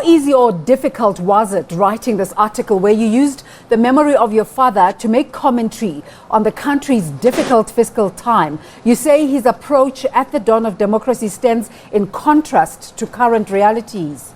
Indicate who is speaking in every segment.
Speaker 1: easy or difficult was it writing this article where you used the memory of your father to make commentary on the country's difficult fiscal time? You say his approach at the dawn of democracy stands in contrast to current realities.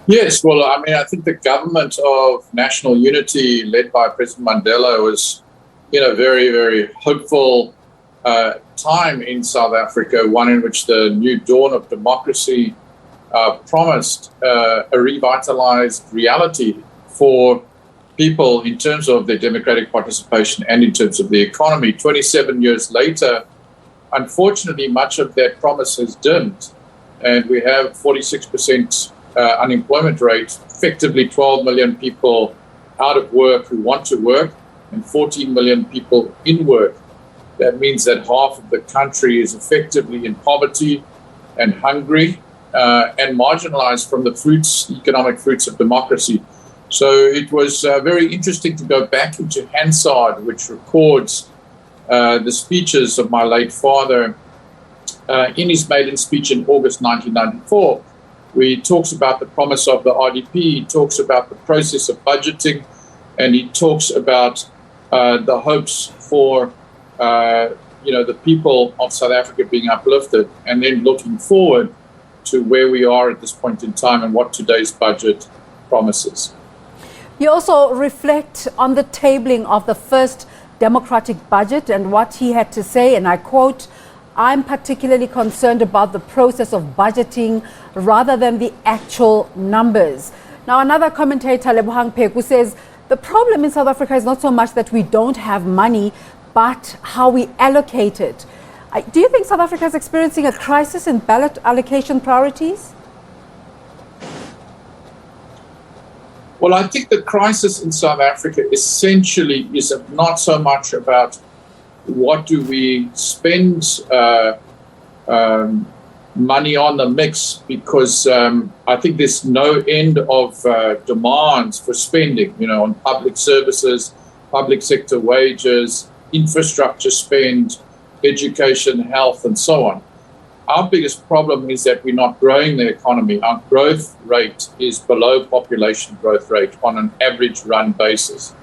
Speaker 2: Yes, well, I mean, I think the government of national unity led by President Mandela was in a very, very hopeful time in South Africa, one in which the new dawn of democracy promised a revitalized reality for people in terms of their democratic participation and in terms of the economy. 27 years later, unfortunately, much of that promise has dimmed, and we have 46% unemployment rate, effectively 12 million people out of work who want to work, and 14 million people in work. That means that half of the country is effectively in poverty and hungry and marginalized from the economic fruits of democracy. So it was very interesting to go back into Hansard, which records the speeches of my late father in his maiden speech in August 1994. Where he talks about the promise of the RDP, he talks about the process of budgeting, and he talks about the hopes for the people of South Africa being uplifted, and then looking forward to where we are at this point in time and what today's budget promises.
Speaker 1: You also reflect on the tabling of the first democratic budget and what he had to say, and I quote, "I'm particularly concerned about the process of budgeting rather than the actual numbers." Now, another commentator, Lebohang Pheko, says the problem in South Africa is not so much that we don't have money, but how we allocate it. Do you think South Africa is experiencing a crisis in ballot allocation priorities?
Speaker 2: Well, I think the crisis in South Africa essentially is not so much about what do we spend money on the mix, because I think there's no end of demands for spending, on public services, public sector wages, infrastructure spend, education, health, and so on. Our biggest problem is that we're not growing the economy. Our growth rate is below population growth rate on an average run basis.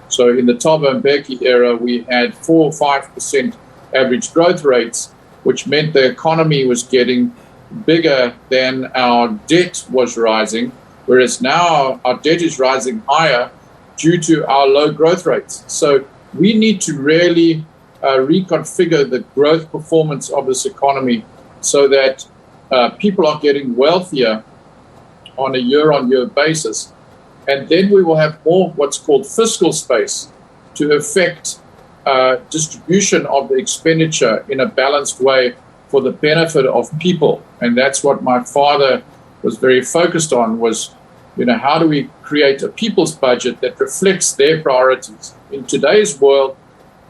Speaker 2: So in the Thabo Mbeki era, we had 4 or 5% average growth rates, which meant the economy was getting bigger than our debt was rising, whereas now our debt is rising higher due to our low growth rates. So we need to really reconfigure the growth performance of this economy so that people are getting wealthier on a year-on-year basis. And then we will have more what's called fiscal space to affect distribution of the expenditure in a balanced way for the benefit of people. And that's what my father was very focused on, was, how do we create a people's budget that reflects their priorities? In today's world,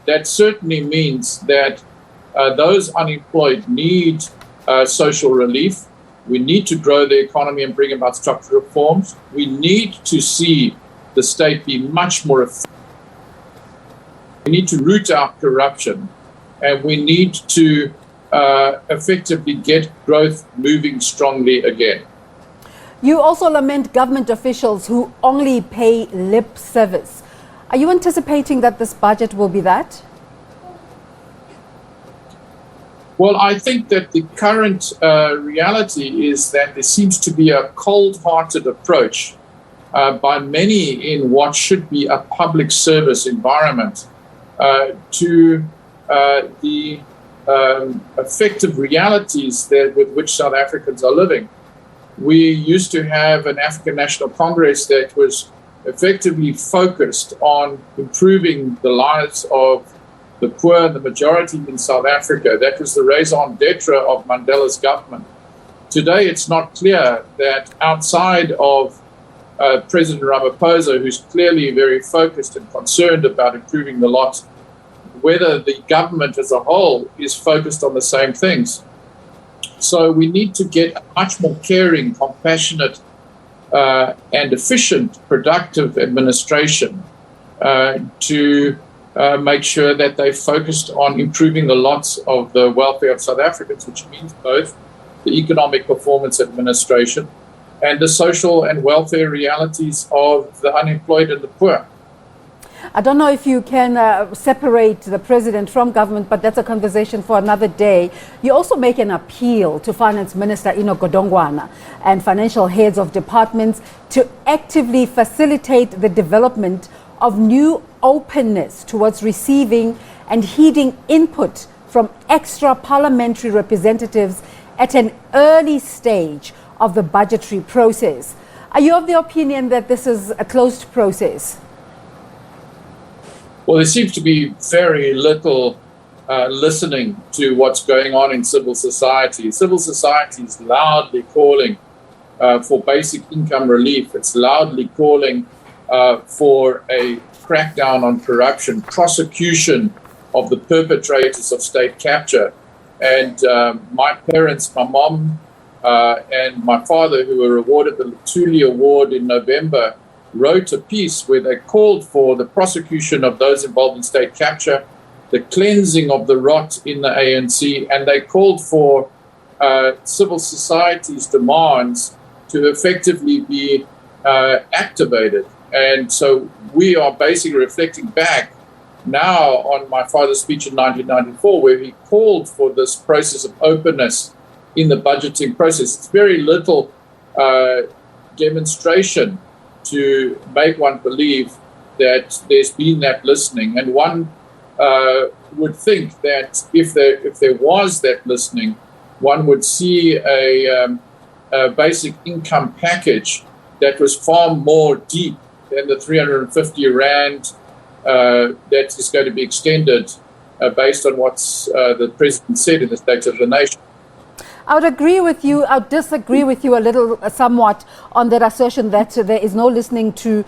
Speaker 2: that certainly means that those unemployed need social relief. We need to grow the economy and bring about structural reforms. We need to see the state be much more effective. We need to root out corruption, and we need to effectively get growth moving strongly again.
Speaker 1: You also lament government officials who only pay lip service. Are you anticipating that this budget will be that?
Speaker 2: Well, I think that the current reality is that there seems to be a cold-hearted approach by many in what should be a public service environment to the effective realities with which South Africans are living. We used to have an African National Congress that was effectively focused on improving the lives of the poor and the majority in South Africa. That was the raison d'etre of Mandela's government. Today, it's not clear that outside of President Ramaphosa, who's clearly very focused and concerned about improving the lot, whether the government as a whole is focused on the same things. So we need to get a much more caring, compassionate, and efficient, productive administration to make sure that they focused on improving the lots of the welfare of South Africans, which means both the economic performance administration, and the social and welfare realities of the unemployed and the poor.
Speaker 1: I don't know if you can separate the president from government, but that's a conversation for another day. You also make an appeal to Finance Minister Enoch Godongwana and financial heads of departments to actively facilitate the development of new openness towards receiving and heeding input from extra parliamentary representatives at an early stage of the budgetary process. Are you of the opinion that this is a closed process?
Speaker 2: Well, there seems to be very little listening to what's going on in civil society. Civil society is loudly calling for basic income relief. It's loudly calling for a crackdown on corruption, prosecution of the perpetrators of state capture. And my parents, my mom and my father, who were awarded the Thuli Award in November, wrote a piece where they called for the prosecution of those involved in state capture, the cleansing of the rot in the ANC, and they called for civil society's demands to effectively be activated. And so we are basically reflecting back now on my father's speech in 1994, where he called for this process of openness in the budgeting process. It's very little demonstration to make one believe that there's been that listening. And one would think that if there was that listening, one would see a basic income package that was far more deep than the 350 Rand that is going to be extended based on what's the president said in the State of the Nation.
Speaker 1: I would agree with you. I would disagree with you a little, somewhat, on that assertion that there is no listening to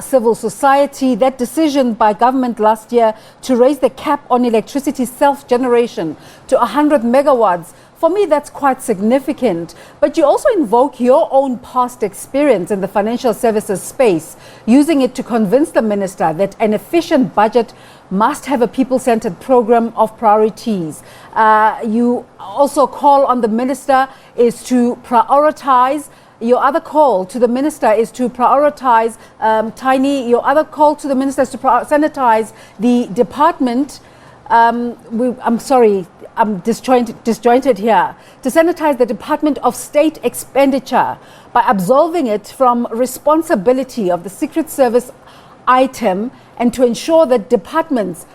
Speaker 1: civil society. That decision by government last year to raise the cap on electricity self-generation to 100 megawatts, for me, that's quite significant. But you also invoke your own past experience in the financial services space, using it to convince the minister that an efficient budget must have a people-centered program of priorities. You also call on the minister is to prioritize. Your other call to the minister is to prioritize, Tiny, your other call to the minister is to sanitize the department. I'm sorry, I'm disjointed here. To sanitize the Department of State expenditure by absolving it from responsibility of the Secret Service item, and to ensure that departments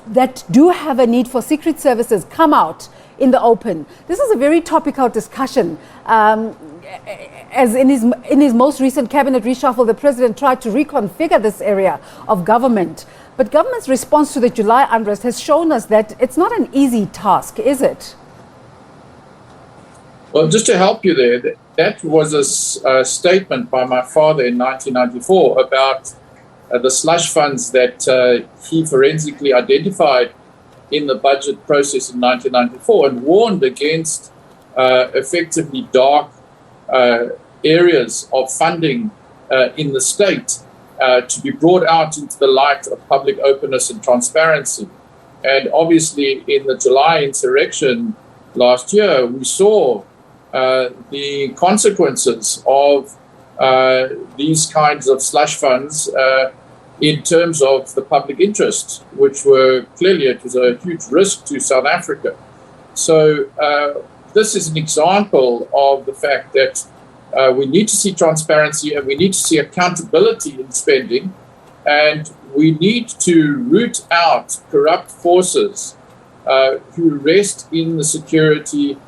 Speaker 1: that do have a need for secret services come out in the open. This is a very topical discussion. As in his most recent cabinet reshuffle, the president tried to reconfigure this area of government. But government's response to the July unrest has shown us that it's not an easy task, is it?
Speaker 2: Well, just to help you there, that was a statement by my father in 1994 about the slush funds that he forensically identified in the budget process in 1994 and warned against effectively dark areas of funding in the state to be brought out into the light of public openness and transparency. And obviously in the July insurrection last year, we saw the consequences of these kinds of slush funds in terms of the public interest, which were clearly, it was a huge risk to South Africa. So this is an example of the fact that we need to see transparency and we need to see accountability in spending, and we need to root out corrupt forces who rest in the security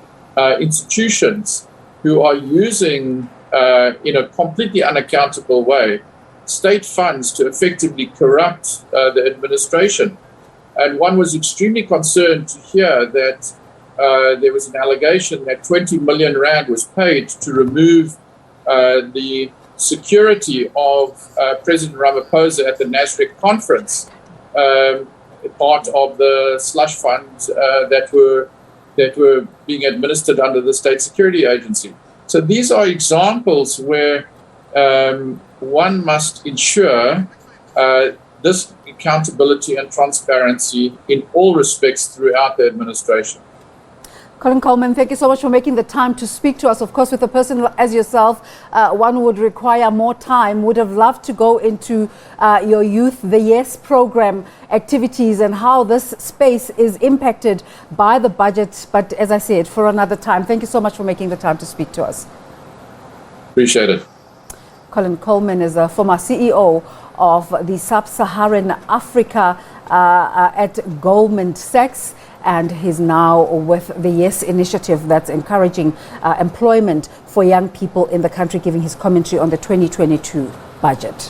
Speaker 2: institutions, who are using in a completely unaccountable way state funds to effectively corrupt the administration. And one was extremely concerned to hear that there was an allegation that 20 million Rand was paid to remove the security of President Ramaphosa at the Nasrec conference, part of the slush funds that were being administered under the State Security Agency. So these are examples where one must ensure this accountability and transparency in all respects throughout the administration.
Speaker 1: Colin Coleman, thank you so much for making the time to speak to us. Of course, with a person as yourself, one would require more time. Would have loved to go into your youth, the YES program activities and how this space is impacted by the budget. But as I said, for another time, thank you so much for making the time to speak to us.
Speaker 2: Appreciate it.
Speaker 1: Colin Coleman is a former CEO of the Sub-Saharan Africa at Goldman Sachs, and he's now with the YES initiative that's encouraging employment for young people in the country, giving his commentary on the 2022 budget.